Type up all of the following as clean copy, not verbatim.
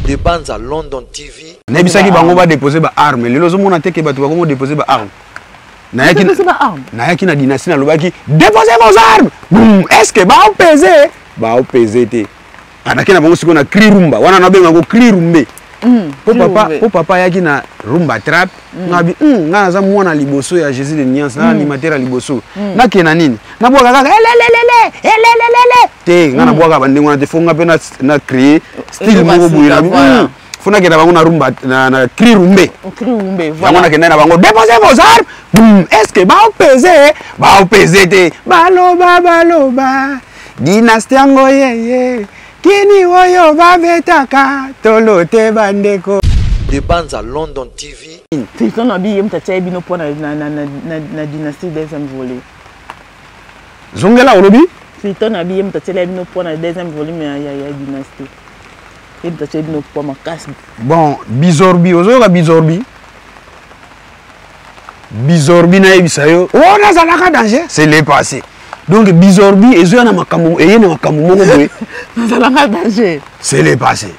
Des bandes à London TV. Nebisaki bango ba déposer ba arme. Lelo zo mona te ke batu ba déposer ba arme. Nayaki na dynastie na lobaki déposez vos armes. Boum, est-ce que ba peser? Ba peser te. Anaki na bango siko na cri rumba. Wana na benga ko cri rumbe. Po papa yaki na rumba trap. Ngabi nga za mwana liboso ya Jésus de Niance na animateur liboso. Na kena nini? Na bwaka kaka elelelele. Te nga na bwaka bande ngona te fonga pe na créer style moko boyira. Funa kena bango na rumba na cri rumbe. Cri rumbe, voilà. Bango na kena na bango déposez vos armes. Boum, est-ce que ba peser te? Baloba. Dynastie ngo ye. Kini woyo babetaka tolote bandeko. Des bandes à London TV. C'est son habillé m'tatia bino pour na dynastie deuxième volet. Zongela olobi? C'est ton habillé m'tatia bino pour na deuxième volume ya dynastie. Et m'tatia bino pour ma casse. Bon, Bizorbi, ozoyoka Bizorbi. Bizorbi na ebisayo. Oh na zalaka danger, c'est le passé. Donc Bizorbi ezoya na makambo moko boye. Zalaka danger. C'est le passé.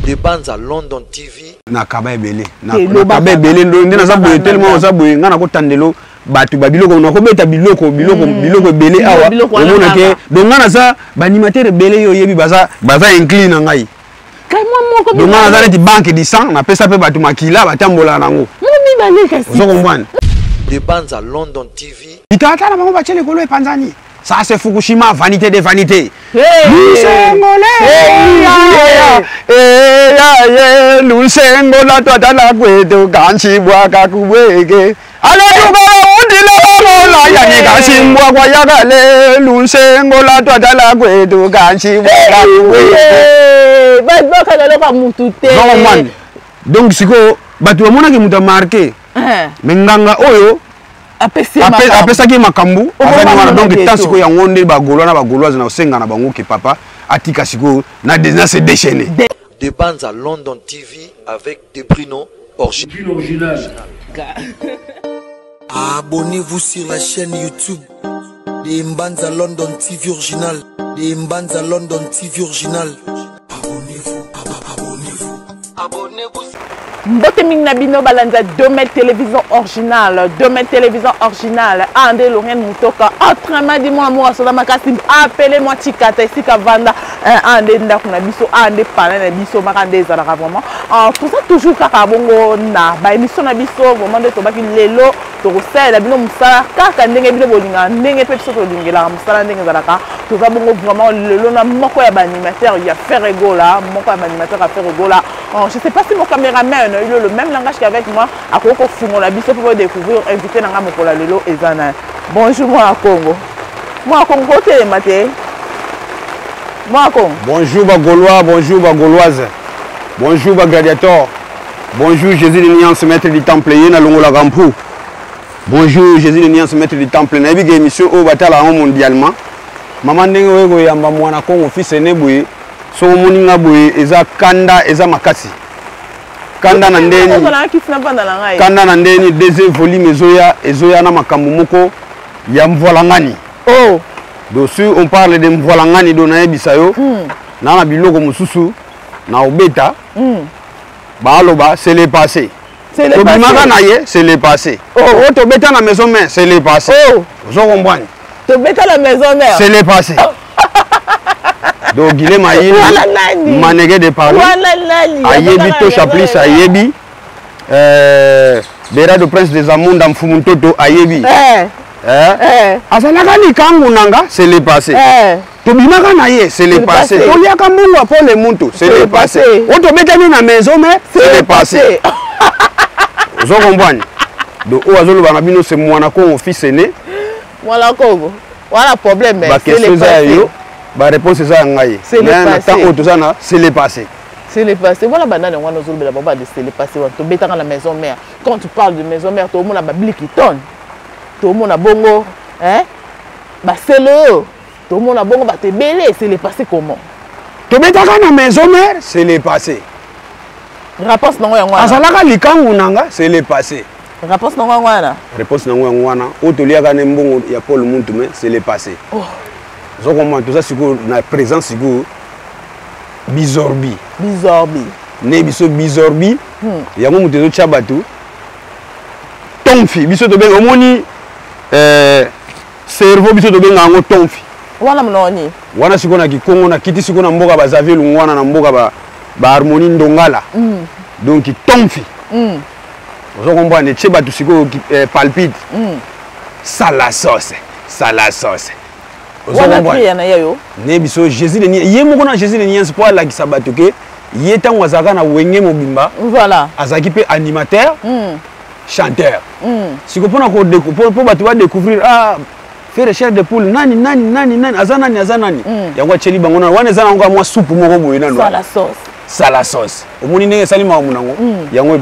Des bandes à London TV. Na kaba ebele. Na kaba ebele ndina za boye tellement za boye ngana ko tandelo batu babiloko na ko beta biloko ebele awa. Omona ke donc ngana za ba animateur ebele yo yebi baza incline na ngai. Donc ngana za leti banque di sang na pesa pe batu makila batambola nango. Des bandes à London TV. Itata na bango bachele kolo e panzani. Ça c'est Fukushima, vanité des vanités. Lusengola tota la kwetu kanchi bwaka kubweke. Ale tubala undile la yani kasimbwa kwa yakale. Lusengola tota la kwetu kanchi bwaka kubweke. Baka lelo ka mutu te. Donc siko batu bamona ke muta marqué. Menganga oyo apesaki makambu azani wana donc tasiko ya ngonde bagolwa na bagolwaze na osenga na bango ke papa atika siko na se déchaîner. Des bandes à London TV avec des Bruno original. Abonnez-vous sur la chaîne YouTube des bandes à London TV original. Des bandes à London TV original. Abonnez-vous. Mbote Mingnabino Balanza, Domaine Télévision Originale, Domaine Télévision Originale, Andé Lorraine Moutoka, autrement dis-moi, moi, sur la macassine, appelez-moi Tikata, ici Kavanda, Andé Ndakunabiso, Andé Palanabiso, Marandé Zalara, vraiment. Tout ça, toujours Kakabongo, na, ba émission Nabiso, vraiment de Tobaki Lelo, Torosel, la Bino Moussa, Kaka, Ndenge Bilo Bolinga, Ndenge Pepso Lingela, Moussa, Ndenge Zalaka, tout ça, Bongo, vraiment, Lelo, na Moko ya animateur, il y a Ferrego là, Moko ya animateur à Ferrego là. Je sais pas si mon caméraman, il a le même langage qu'avec moi. À Koko Fumo, la biso pour découvrir, inviter Nanga Mokola Lelo et Zana. Bonjour, moi à Congo. Moi à Congo, t'es maté. Moi à Congo. Bonjour, Bagolois, bonjour, Bagoloise. Bonjour, Gladiator. Bonjour, Jésus de Niance, maître du temple, Yéna Longola Gampou. Bonjour, Jésus de Niance, maître du temple. N'a pas émission au Batala mondialement. Maman Dengo Yamba Mwana Congo, fils et Neboué. So moninga boye eza kanda eza makasi kanda na ndeni deuxième volume ezoya na makambo moko ya mvolangani. Oh dessus on parle de mvolangani do na yebisayo na biloko mususu na obeta baloba c'est le passé. C'est le passé. C'est le passé. Oh to beta na maison mère c'est le passé. Oh zo comprendre. To beta la maison mère. C'est le passé. Donc Guilhem Aïe, Manégué de Paris, Aïebi Tochaplis, Aïebi, Béra de Prince des Amours dans Fumuntoto, Aïebi. Asalakani Kangunanga, c'est le passé. Tobimaka Naye, c'est le passé. Toliaka Munga pour les Muntu, c'est le passé. Otobetani na maison, mais c'est le passé. Vous comprenez? Donc, Oazolo Banabino, c'est Moanaco, fils aîné. Voilà, Congo. Voilà, problème, c'est le passé. La réponse est ça. C'est le passé. C'est le passé. C'est le passé. Voilà, banane, on a c'est le passé. Tu bêtes dans la maison mère. Quand tu parles de maison mère, tout le monde a babli qui tonne. Tout le monde a bongo. Hein? Bah, c'est le. Tout le monde a bongo, bah, t'es belé. C'est le passé comment? Tu bêtes dans la maison mère, c'est le passé. Réponse non, Asalaka likangunanga, c'est le passé. Réponse non, réponse non, Otoliaka Nembongo, il y a Paul Muntume, c'est le passé. Oh. Tout ça, c'est la présence de Bizorbi. Bizorbi. ne biso bizorbi yango mutu ezotya bato tonfi biso tobenga omoni cerveau biso tobenga yango tonfi wana mnoni wana siko na kikongo na kiti siko na mboka bazavie lungu wana na mboka baharmonie ndongala donc tonfi ozo comprendre tie bato siko palpite sala sauce wana priya na yayo ne biso Jésus de ye moko na Jésus de Niance po alakisa bato ke ye ntango azalaka na wenge mobimba voilà azalaki mpe animateur chanteur siko mpona po bato badécouvrir faire chair de poule nani aza nani yango atieli bango na wana eza nango mwa supu moko boye nano sala sauce omoni ndenge esali makambo nango yango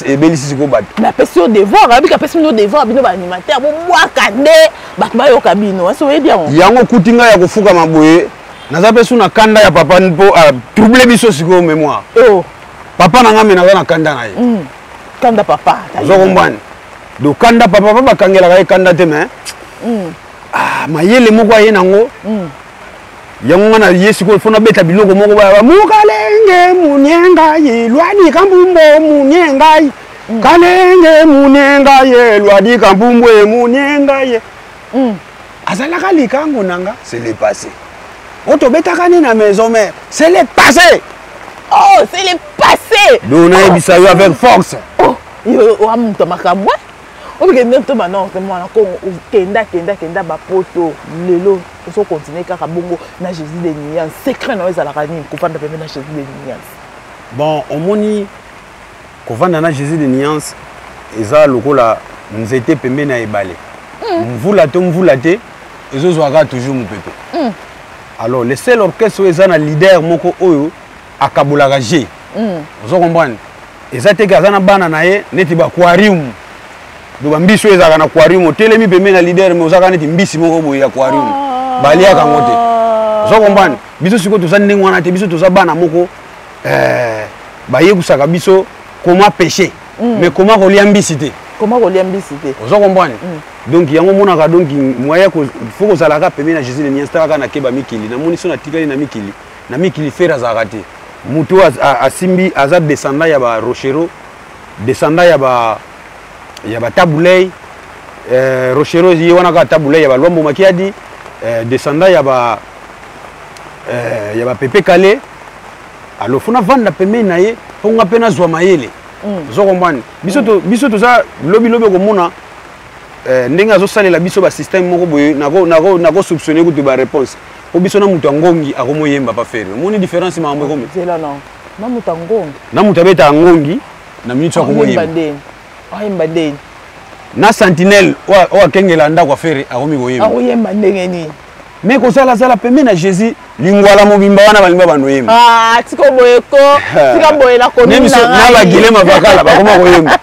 ebelisi siko bato mais apesi yo devoir abika apesi bino devoir bino baanimateur bobwaka nde bato bayoka bino esi oyebi yango kuti ngai ya kofukama boye naza mpe su na kanda ya papa mpo trouble biso sikoyo mémoire papa na nga me naza na kanda na ye kanda papa ozo kombani do kanda papa bakangelaka ye kanda te me mayele moko aye nango yango nga na ye sikoyo fo nabeta biloko moko baya mukalenge munyenga ye lwadi kambumbo munyenga ye kalenge munyenga ye lwadi kambumbo munyenga ye azalaka likango nanga c'est le passé otobetaka nini na maison mère c'est le passé c'est le passé donc nayebisa yo avec force yo oamuta makambo obikende to banorte mwana kongo kenda bapoto lelo oso continuer kaka bongo na Jésus de Niance secret na ezalaka nini kofanda pembe na Jésus de Niance bon omoni kofanda na Jésus de Niance eza lokola nzete pembe na ebale mvula te ezozwaka toujours mopepe alors le seul orchestre oyo eza na leader moko oyo akabolaka G ozo comprendre eza te ke aza na bana na ye neti baquarium do bambisi oyo ezalaka na aquarium otelemi pembe na leader me ozalaka neti mbisi moko boye ya aquarium baliaka yango te ozo comprendre biso sikoyo toza ndenge wana te biso toza bana moko bayekusaka biso koma péché mais koma kolia mbisi te ozo comprendre donc yango monaka donc moyen faut kozalaka pembe na Jésus de Niance kaka na keba mikili namoni so natikali na mikili fere azalaka te mutu asimbi aza descendant ya ba Rochero descendant ya ba Tabulei Rochero ye wana ka Tabulei ya ba Lwambo Makiadi descendant ya ba Pepe Kale alo funa vanda pembe na ye ponga pena zwa mayele zo kombani biso toza lobi komona ndenge azosalela biso ba système moko boye nako soupçonner kuti ba réponse po biso na mutu ngongi akomoyemba pa faire moni différence mambo comme zela non na mutu ngongi na mutu abeta ngongi na minute akomoyemba ndeni na sentinelle o akengela ndako afere akoyemba ndenge ni mais kozala pembe na Jésus lingwala mobimba wana balimba banoyemba tika boyeko tika boyela komina na bagile mavakala bakoma koyemba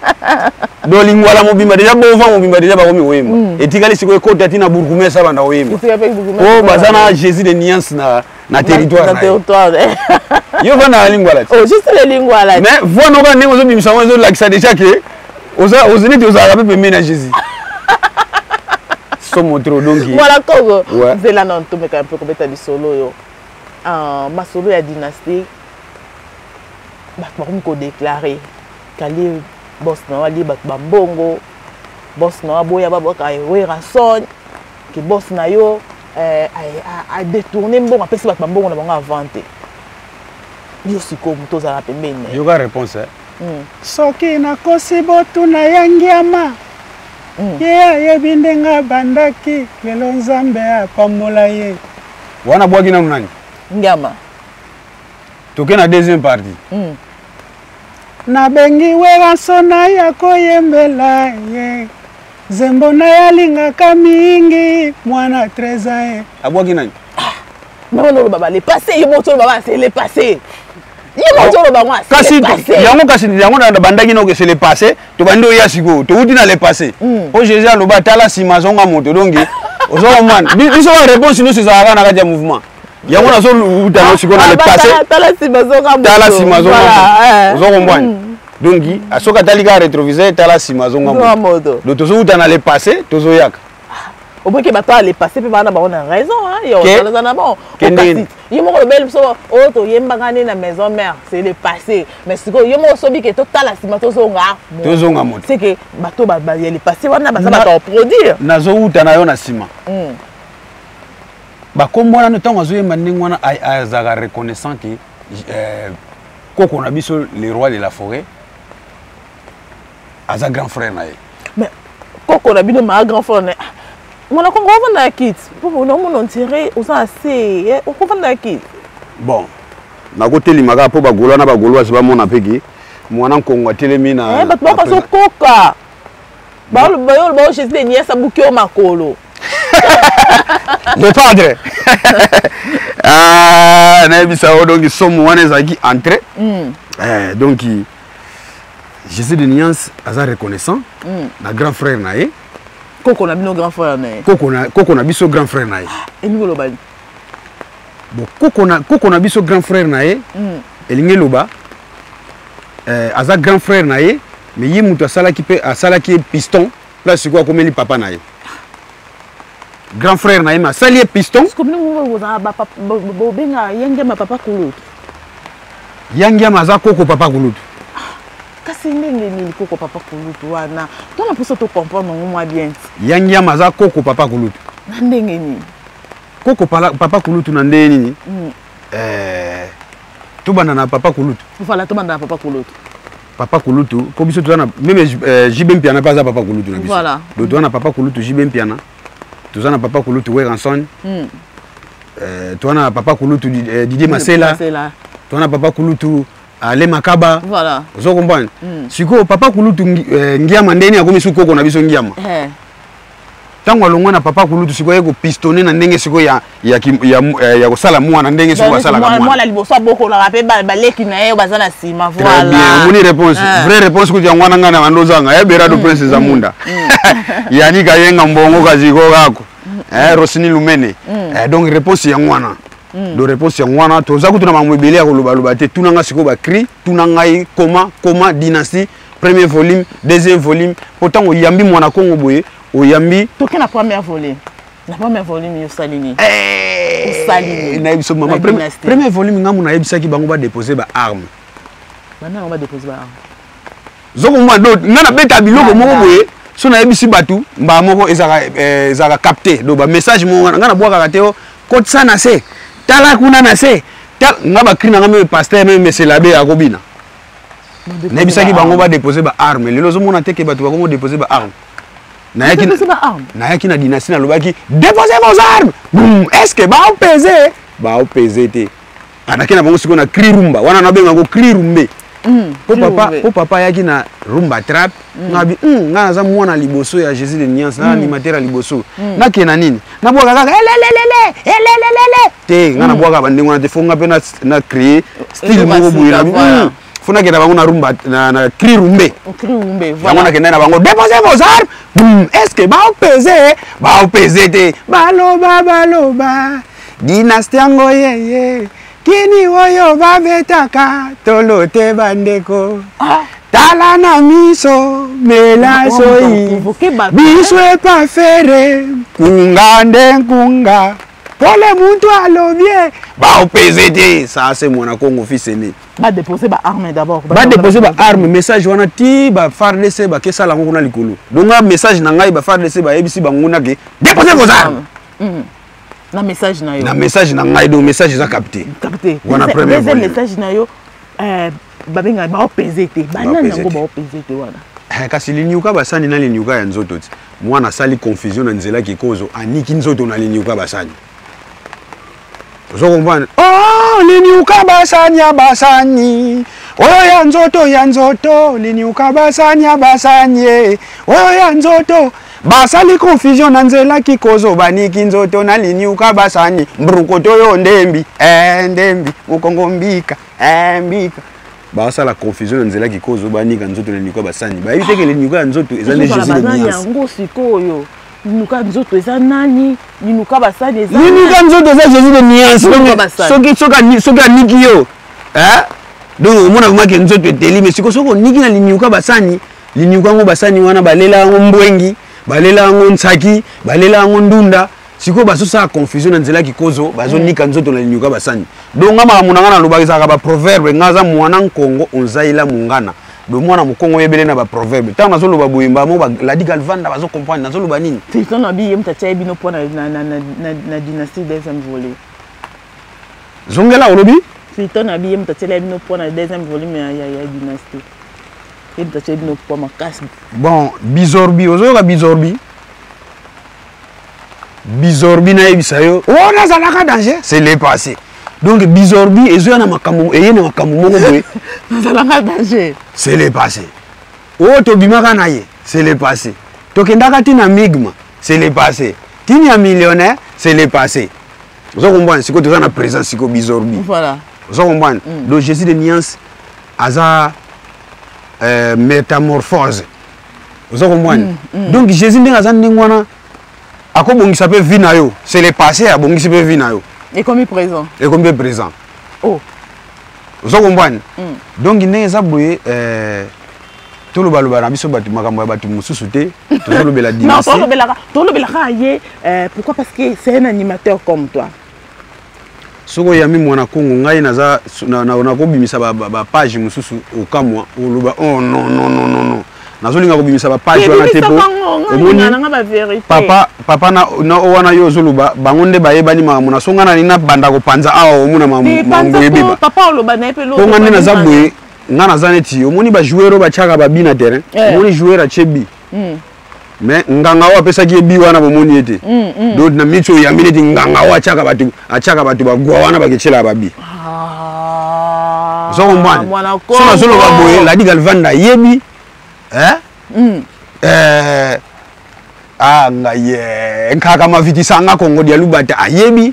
do lingwala mobimba deja bova mobimba deja bakomi koyemba etikali siko ekota tina burgumesa banda koyemba baza na Jésus de Niance na territoire yo vana lingwala juste le lingwala mais voix noka ndenge ozobimisa ngo ezolakisa deja ke ozalaka mpe pembe na Jésus somo trop donc voilà Congo zela non tomeka un peu kobeta lisolo yo masolo ya dynastie bato bakomi kodéclare kali boss na wali bato bambongo boss na waboya baboka wera son ke boss na yo a détourné mbongo apesi bato bambongo na bango avante yo sikoyo moto ozala pembeni yoka réponse soki nakosi botuna ya ngiama ye ayebi ndenge bandaki lelo nzambe apambola ye wana bwaki nanu nani ngiama toke na deuxième partie nabengi weraso na ya koyembela ye zembo na yalingaka mingi mwana treza ye abwaki nani mama baba le passé yo moto baba c'est le passé yango na bandaki noke c'est le passé to bandi oya siko to uti na le passé o Jésus aloba tala sima zonga moto donc ozo man biso ba réponse no sezaka na kati ya mouvement yango na zo uta no siko na le passé tala sima zonga moto ozo kombani donc asoka talika rétroviseur tala sima zonga moto do tozo uta na le passé tozo yaka au point que bato les passer peut pas on a raison hein yo ça na bon il mo belle so auto yemba na maison mère c'est le passé mais ce que yemo sobi que total asimato zonga moto c'est que bato ba les passer wana ba ça ba produire nazo uta na yo na sima ba kombona no tango zo yemba ndingwana azaga reconnaissant que koko na biso le roi de la forêt aza grand frère na ye mais koko na bino ma grand frère on a compris na kit pour on tirer aux assez on comprend na kit bon na côté limaka po ba golo na ba golo asiba mona peki mwana kongo telemi na ba ba so koka ba ba chez les nièces abuki o makolo le padre ah na bisa o donc somo wana ezaki entrée donc Jésus de Niance aza reconnaissant na grand frère na ye koko na bino grand frère na ye koko na biso grand frère na ye elingi lobali bon koko na biso grand frère na ye elingi loba aza grand frère na ye mais ye mutu asalaki piston place sikoyo akomeli papa na ye grand frère na ye mais asali piston bobenga yangiama papa kulutu yangiama aza koko papa kulutu kasi ndenge nini koko papa kulutu wana tona poso to comprendre moi bien yangiama aza koko papa kulutu na ndenge nini koko papa kulutu na ndenge nini tobanda na papa kulutu voilà tobanda na papa kulutu po biso tozana même JB Mpiana pas papa kulutu na biso voilà do tozana papa kulutu JB Mpiana tozana papa kulutu Weranson tozana papa kulutu Didier Masela tozana papa kulutu Ale Makaba voilà vous comprenez siko papa kulutu ngiama ndeni akomi sukoko na biso ngiama tango alongwa na papa kulutu siko yeko pistonner na ndenge siko ya kosala mwana ndenge siko basala mwana mwana liboso boko na rapé baleki na ye bazana sima voilà très bien moni réponse vraie réponse kuti ngwana ngana bandozanga ya berado prince zamunda yani kayenga mbongo kaziko kako Rosini Lumene donc réponse ya ngwana do réponse ya ngwana toza kutuna mamwebele ya koloba te tunanga siko ba cri tunanga koma dynastie premier volume deuxième volume pourtant oyambi mwana Kongo boye oyambi toke na première volume yo salini na biso mama premier volume ngamu na yebisaki bango ba déposer ba arme bana ba déposer ba arme zoko mwa do ngana beta biloko moko boye so na yebisi batu mba moko ezaka capter do ba message mo ngana bwaka kateo kotsa na se tala kuna na se ngaba cri na ngame pasteur même c'est l'abbé akobina na yebisaki bango ba déposer ba arme lelo zo mona teke batu ba déposer ba arme na yaki na dynastie na lobaki déposez vos armes est-ce que ba opéser te anaki na bango siko na cri rumba wana na benga ko cri rumbe po papa yaki na rumba trap ngabi ngana za mwana liboso ya Jésus de Niance na animateur liboso na kena nini na bwaka kaka elelele te ngana bwaka bandingo na te fonga pe na créer style moko boye na funa kena bango na rumba na cri rumbe voilà na kena na bango déposez vos armes est-ce que ba opéser te baloba dynastie ngo yeye kini oyo babetaka tolote bandeko tala na miso melasoi biso epa fere kunga ndenkunga pole muntu alobie ba opéser te ça c'est mon Kongo fils aîné ba déposer ba arme d'abord ba déposer ba arme message wana ti ba FARDC ba kesala ngo na likolo donc message na ngai ba FARDC ba yebisi banguna ke déposer vos armes na message na yo na message na ngai do message za capté wana premier message na yo babenga ba opéser te banana ngo ba opéser te wana kasi liniuka basani na liniuka ya nzoto ti mwana sali confusion na nzela kikozo aniki nzoto na liniuka basani ozo comprendre oh liniuka basani oyo ya nzoto liniuka basani oyo ya nzoto basali confusion na nzela kikozo baniki nzoto na liniuka basani mbrukoto yo ndembi mukongo mbika basala confusion na nzela kikozo banika nzoto na liniuka basani ba yiteke liniuka nzoto ezane Jésus de Niance yango sikoyo liniuka nzoto eza nani liniuka basani eza liniuka nzoto eza Jésus de Niance soki aniki yo donc omona komaki nzoto eteli mais siko soko niki na liniuka basani liniuka ngo basani wana balela ngo mbwengi balela yango nsaki balela yango ndunda siko bazosa confusion na nzela kikozo bazonika nzoto na linyuka basani donc ngama munanga na lobakisaka ba proverbe ngaza mwana nkongo onzaila mungana do mwana mukongo yebele na ba proverbe tant nazo loba boyimba mo la di galvanda bazo comprendre nazo loba nini c'est on abi yem tatia bino pona na dynastie deuxième volet zongela olobi c'est on abi yem tatia bino pona deuxième volume ya dynastie yem tatia bino pona makasi bon bizorbi ozoka bizorbi bizorbi na ebisayo oh nazalaka danger c'est le passé donc bizorbi ezo na makambo eyene makambo moko boye nazalaka danger c'est le passé oh tobimaka na ye c'est le passé tokendaka tina migma c'est le passé tini ya millionnaire c'est le passé ozo comprendre siko toza na présence siko bizorbi voilà ozo comprendre donc Jésus de nuance aza métamorphose ozo comprendre donc Jésus ndenge aza ndenge wana akobongisa pe vie na yo c'est le passé abongisi pe vie na yo et comme présent oh ozo comprendre donc ndenge eza boye tolobaloba na biso bato makambo ya bato mosusu te tozolobela dynastie non tolobelaka ye pourquoi parce que c'est un animateur comme toi soko yami mwana kongo ngai naza nakobimisa ba page mosusu okamwa oloba oh non non non non non nazolinga kobimisa ba page wana te po papa na wana yo zoluba bango nde bayebani makambo na songa na nina banda kopanza awa omuna mambo yebeba papa oloba na pe lo ko ngande na zabwe ngana zaneti omoni ba joueur ba chaka ba bina terrain omoni joueur a chebi mais nganga wa pesa ki ebi wana bomoni ete donc na micho ya minute nganga wa achaka batu ba gwa wana ba kechela ba bi so kombani so na zolo ba boye la di galvanda yebi ngaye nkaka maviti sanga kongo dia lubata ayebi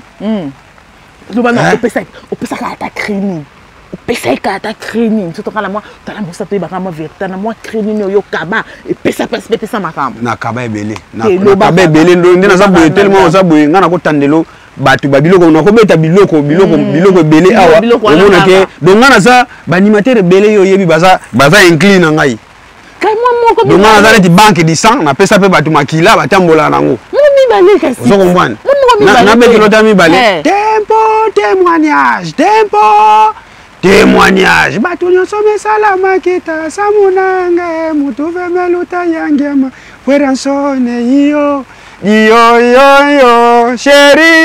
lubana opesa ka ta crime opesa ka ta crime surtout kala moi tala mo sato ba kama verta na moi crime yo kaba et pesa makamba na kaba ebele na kaba ebele ndina za boye tellement za boye ngana ko tandelo batu babiloko na ko beta biloko ebele awa omona ke donc ngana za ba animateur ebele yo yebi baza incline ngai donc on a dit banque de sang na pesa pe batu makila batambola nango ozo comprendre na beki lotami balé témoignage batu nyonso mesala makita samunanga mutu vemeluta yangema weransone yo chéri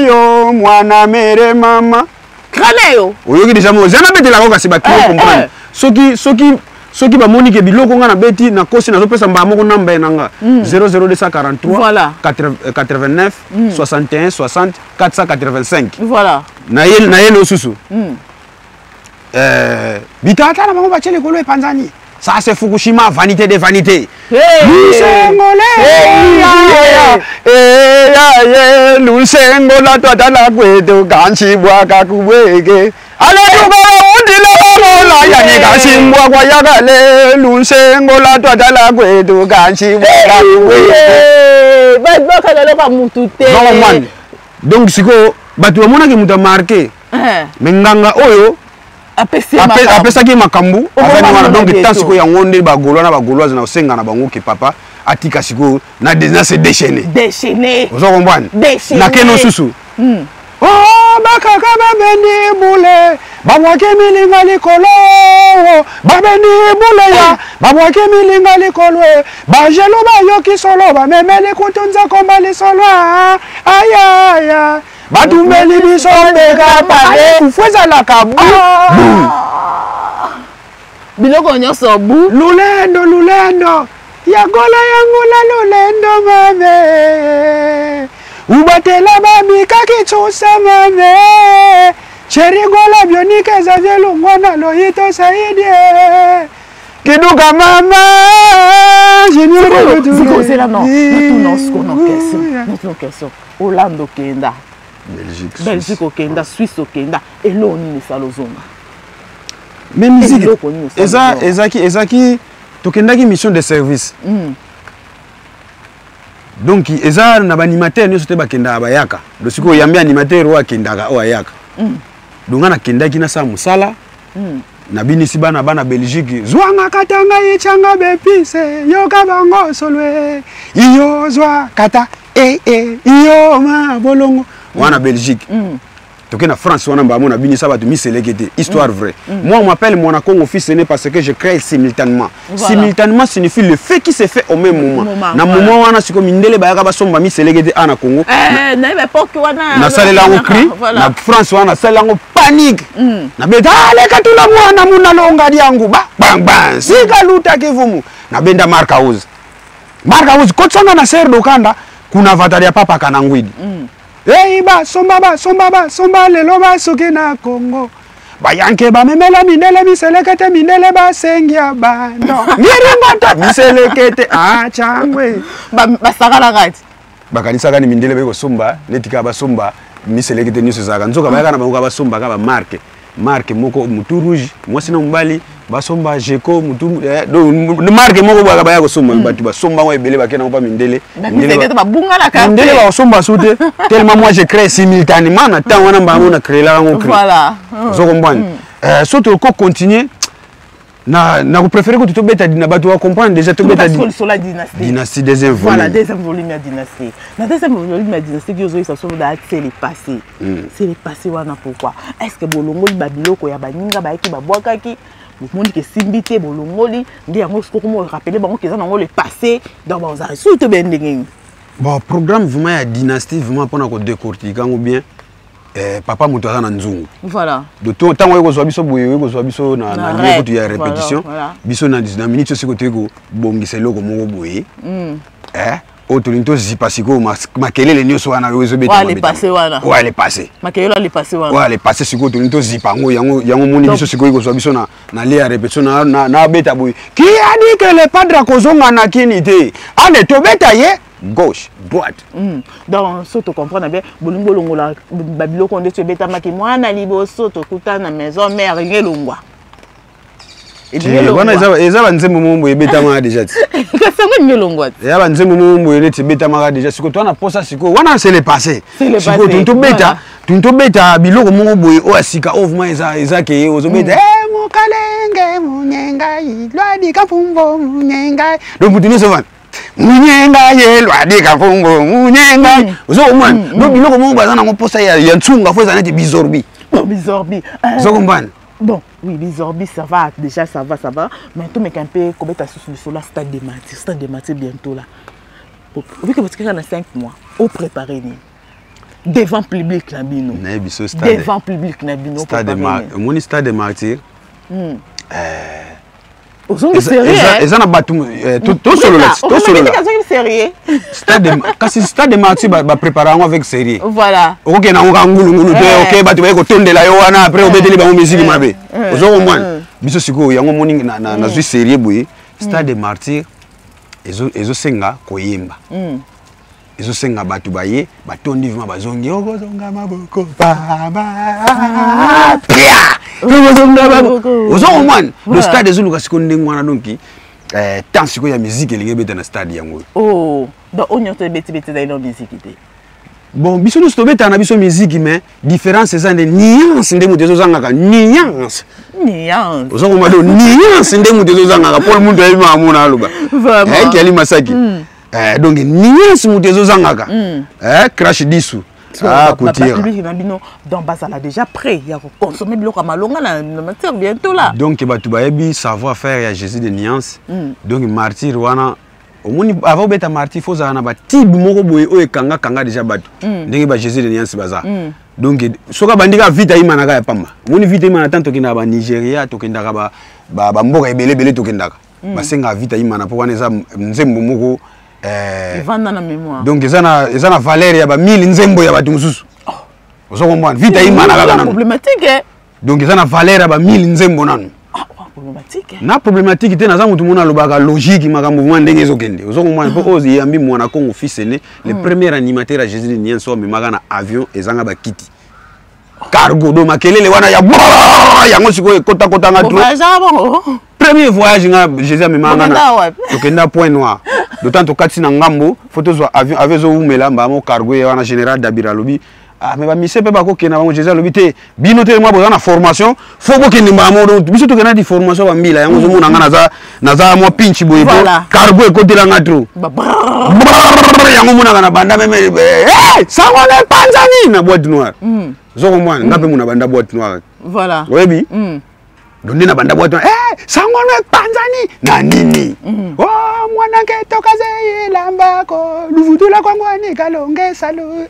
yo mwana mere mama kraleo oyoki déjà mo zana betela ko kasi batu comprendre soki ba moni ke biloko nga na beti na kosi na zopesa mbamo ko namba enanga 00243 voilà 89 61 60 485 voilà na yelo susu bitata na bango bachele kolo epanzani ça c'est Fukushima vanité des vanités lusengola twatala kwetu kanchibwaka kubweke alekukala undile wamola yanika simbwa kwa yakale lusengola twatala kwetu kanchibwaka kubweke bakaloka mutu te donc siko batu bamonaki mutu amarke me nganga oyo apesaki makambu afani wana donc tant siko yango nde bagolwa na bagolwaze na osenga na bango ke papa atika siko na se déchaîner ozo comprendre na keno susu oh bakaka babendi bule babwake milinga likolo babendi bule ya babwake milinga likolo bajelo bayoki solo bamemeli kutunza komba lisolo ayaya batumeli biso beka pale kufweza la kabu biloko nyonso bu lulendo yagola yangula lulendo mame ubatela babika kitsusa mame cherigola bionike za vyelungwana loyito saidie kiduka mama zikozela non question Hollande okenda Belgique okenda Suisse okenda eloni ni salozonga mais musique ezaki tokendaki mission de service donc eza na animateur nyonso te bakenda bayaka do siko yambi animateur o akendaka o ayaka donc ana kendaki na sa musala nabinisi bana Belgique zwanga katanga yichanga bepise yoka bango solwe iyo zwa kata iyo ma bolongo wana Belgique toke na France wana mbamo nabinisa batu miselekete histoire vraie. Moi on m'appelle mon Congo fils né parce que je crée simultanément. Simultanément signifie le fait qui se fait au même moment. Na moment wana siko mindele bayaka basomba miselekete ana Congo. Na époque wana na salela ngo cri na France wana salela ngo panique. Na beta leka tula mwana muna longa diangu bang bang sika luta kivumu na benda Mark House kotsanga na ser dokanda kuna vatari ya papa kanangwidi. Hey ba somba lelo ba soke na Congo bayanke ba memela mindele miselekete mindele ba sengia bando ngiringota miselekete changwe ba sakala kati bakanisa kani mindele beko somba netika ba somba miselekete nyuso zaka nzoka bayaka na bango ba somba ka ba marque moko mutu rouge moi sina mbali basomba jeko mutu do marque moko baka baya ko somba batu basomba wa ebele bakena ko pa mindele ba bunga la carte mindele ba somba soute tellement moi je crée simultanément na temps wana mba na créer la ngo voilà zo comprendre surtout ko continuer na ko préférer ko to beta dina batu wa comprendre déjà to beta dynastie deuxième volume voilà deuxième volume ya dynastie na deuxième volume ya dynastie qui ozo ça so da c'est le passé c'est le passé wana pourquoi est-ce que bolongoli babiloko ya baninga ba ki babwakaki monde que simbité bolongoli ndi yango ko mo rappeler bango que ça nango le passé donc on a surtout ben ndenge bon programme vraiment ya dynastie vraiment pour ko décortiquer ou bien papa mutu aza na nzungu voilà de tout temps ko zo biso boye ko zo biso na lieu ko ya répétition biso na minutes siko teko bongisa loko moko boye otolinto zipasiko makelele nyoso wana wezo beta wa le passé wana wa le passé makelele le passé wana wa le passé siko otolinto zipango yango moni biso siko ko zo biso na lieu ya répétition na beta boye qui a dit que le padre kozonga na kinité ane to beta ye gauche droite donc so to comprendre bien bolingo longola babilo konde tu beta maki mwana liboso to kutana maison mère ngelongwa wana ezaba nzembo mombo ebeta ma déjà kasango ngelongwa ya ba nzembo mombo eleti beta ma déjà siko to na posa siko wana c'est le passé siko tunto beta biloko mongo boye o asika ovuma eza ke ozo beta mo kalenge munyenga ilwadi kafumbo munyenga donc mutino se van munyenga ye lwadi kafumbo munyenga ozo man donc biloko mongo bazana ngo posa ya ntsunga fo ezana ti bizorbi zo comprendre. Bon, oui, les orbites, ça va, déjà, ça va. Mais tout me campé, comme tu as sous le sol, stade de maths bientôt là. Vu que tu as 5 mois, au préparer, devant public, Nabino. Devant public, Nabino. Mon stade de martyr. C'est sérieux. Ils en ont battu. Tout solo là. Sérieux. Stade de martyr, va préparer avec sérieux. Voilà. Ok, na on ngulu ok, batu ba ko tondela yo wana après obedeli ba musique mabe. Ozo mwana. Biso siko yango moni na zwi sérieux boye. Stade de martyr ezo senga koyemba. Ezo senga batu baye batondi vima bazongi okozonga maboko baba. Ozo mwana. Le stade ezo luka siko ndengwana donki. Tant siko ya musique elinge beta na stade yango. Oh, donc on y a beti dans la musique. Bon, biso nous tobeta na biso musique mais différence c'est ça des nuances ndemu tezo zangaka nuance. Ozo ko mado nuance ndemu tezo zangaka Paul Muntu ayima amuna aloba. Vraiment. Kali Masaki. Donc nuance mu tezo zangaka. Crash disu. Couture. Donc bazala déjà prêt, il y a consommer biloko malonga na matière bientôt là. Donc batu bayebi savoir faire ya Jésus de nuance. Donc martyr wana omoni avant beta martyr faut za na ba tib moko boye o ekanga déjà batu. Ndenge ba Jésus de nuance baza. Donc soka bandika vita imanaka ya pamba. Moni vita imana tanto kina ba Nigeria to kindaka ba mboka ebele to kindaka. Basenga vita imana po wana eza nzembo moko vanda na mémoire. Donc eza na valeur ya ba 1000 nzembo ya batu mususu. Ozo comprendre vita imanaka kana. Problématique. Donc eza na valeur ya ba 1000 nzembo nanu. Problématique. Na problématique te naza mutu mona lobaka logique makambo mwa ndenge ezokende. Ozo comprendre po ozi yambi mwana Congo fils né le premier animateur à Jésus de Nienso memaka na avion ezanga ba kiti. Cargo do makelele wana ya yango siko kota nga trop. Premier voyage nga Jésus memaka na tokenda Point Noir. D'autant to kati na ngambo photos avion zo umela mbamo cargo wana général Dabira lobi ah mais ba mise pe ba ko kena bango Jésus lobité bino te moi boza na formation faut ko kena ba mo biso to kena di formation ba mbila yango zo mona nga naza mo pinchi boye ko carbo e ko dela ngatro yango mona kana banda meme sango le panzani na boîte noire zo ko mwana ngape mona banda boîte noire voilà webi donde na banda boîte sango le panzani na nini oh mwana ke tokaze lambako luvutula kwa ngwani kalonge salu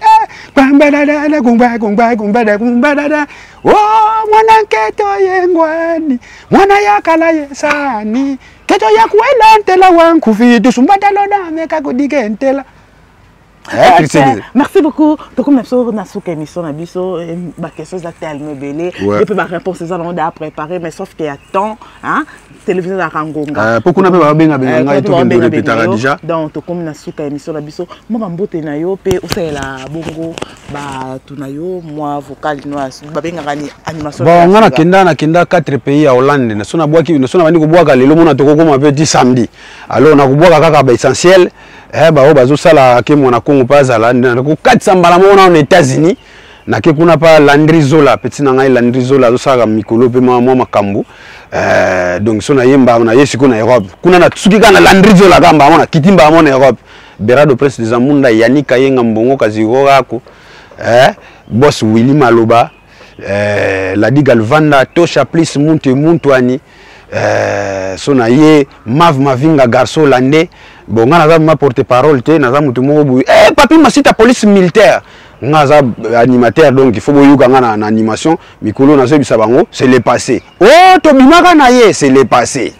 kwambadada kumbadada oh mwana ke toyengwani mwana yakala yesani keto yakuela ntela wankufi tusumbata lona meka kudike ntela. Merci beaucoup. Donc comme na souka émission na biso ba question za tellement belé et puis ba réponse ça on a préparé mais sauf qu'il y a temps hein télévision la Rangonga pourquoi na ba benga ngai to kendo répétera déjà donc comme na souka émission na biso mo ba mbote na yo pe o la bongo ba tunayo moi vocal no ba benga ni animation bon ngana kenda 4 pays à Hollande na sona bwaki na sona bani ko bwaka lelo mona to ko koma pe 10 samedi alors na ko bwaka kaka ba essentiel ba bazo sala ke mona Congo pazala na ko 400 mbala mona aux États-Unis na ke kuna pa Landry Zola petit na ngai Landry Zola zo sala mikolo pe mwa makambu donc sona yemba na yesu kuna Europe kuna na tsuki kana Landry Zola kamba mona kitimba mona Europe Berado Prince des Amunda Yanika yenga mbongo kaziro kako boss Willy Maloba Ladi Galvanda Tosha Please Muntwani sona ye Mavinga garçon landais bon nga ma porte-parole te naza mutu moko boui papi masita police militaire nga za animateur donc il faut boyuka nga na animation mikolo na so bisabango c'est le passé oh to bimaka na ye c'est le passé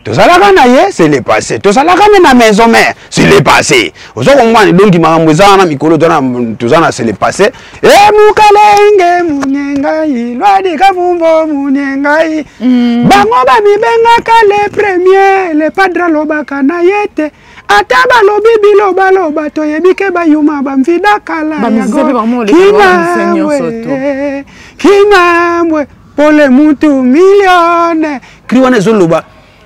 to salaka na ye c'est le passé to salaka na maison mère c'est le passé ozo ngwani donc makambo za na mikolo to zana c'est le passé mukalenge munyengai lwadi kavumbo munyengai bango ba mibengaka le premier le padre lobaka na yete ataba lobi biloba loba to yebike bayuma bamvida kala kimamwe pole mutu milione kriwane zoloba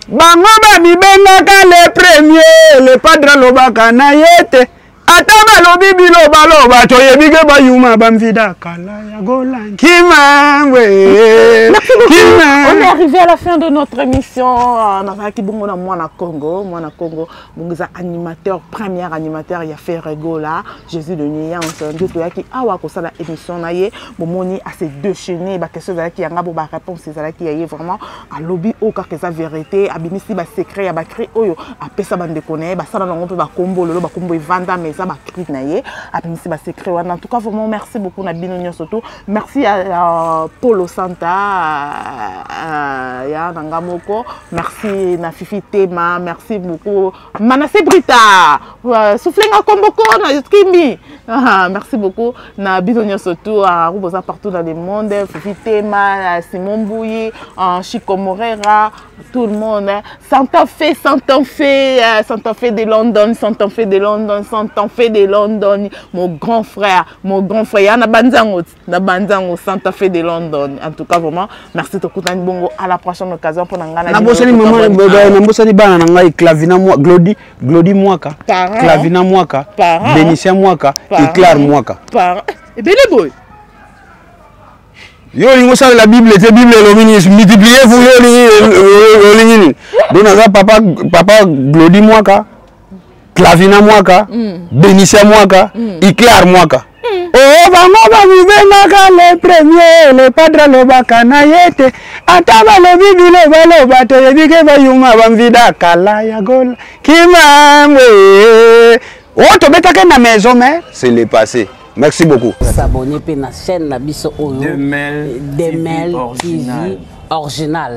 bango ba mibengaka le premier le padre lobaka na yete ataba lobi biloba loba to yebike bayuma bamvida kala ya golan kimamwe. On est arrivé à la fin de notre émission. On a fait Mwana Congo. Mwana Congo, animateur, premier animateur, il y a fait Regola, Jésus de Nia, on s'est dit qu'il a la émission. Bomoni a ces deux chaînes, question qui a une réponse, c'est qui a vraiment à lobby au cas que sa vérité, à binisi ba secret, à bakri oyo, à pesa bande connaît, ba ça dans on peut ba combo le ba combo vanda mais ça ba cri naie, à binisi ba secret. En tout cas vraiment merci beaucoup na binonio surtout. Merci à Polo Santa. Ya Nangamoko, merci na Fifi Tema, merci beaucoup Manassé Brita, Souflenga Komboko na Kimbi, merci beaucoup na Bisogno surtout à Rubosa partout dans le monde, Fifi Tema, Simon Bouyi, Chico Morera, tout le monde, Santa Fe de London, Santa Fe de London, mon grand frère, na Banzango, Santa Fe de London, en tout cas vraiment. Merci beaucoup Bongo à la prochaine occasion pour Nangana. Nabosani maman nabosani bana nanga Clavina moi Glody Mwaka. Clavina Mwaka. Benicia Mwaka et Claire Mwaka. Et bien les boys. Yo lingo ça la Bible c'est Bible le ministre multiplier vous yo lingini. Donc naza papa Glody Mwaka. Clavina Mwaka. Benicia Mwaka et Claire Mwaka. Oh, bango ba mibengaka le premier, le padre lobaka na yete. Ataba le bibi loba to yebike bayuma bamvida kala ya gola. Kimamwe. Oh, to betaka na maison mère, c'est le passé. Merci beaucoup. S'abonner pe na chaîne na biso oyo. Demel TV original.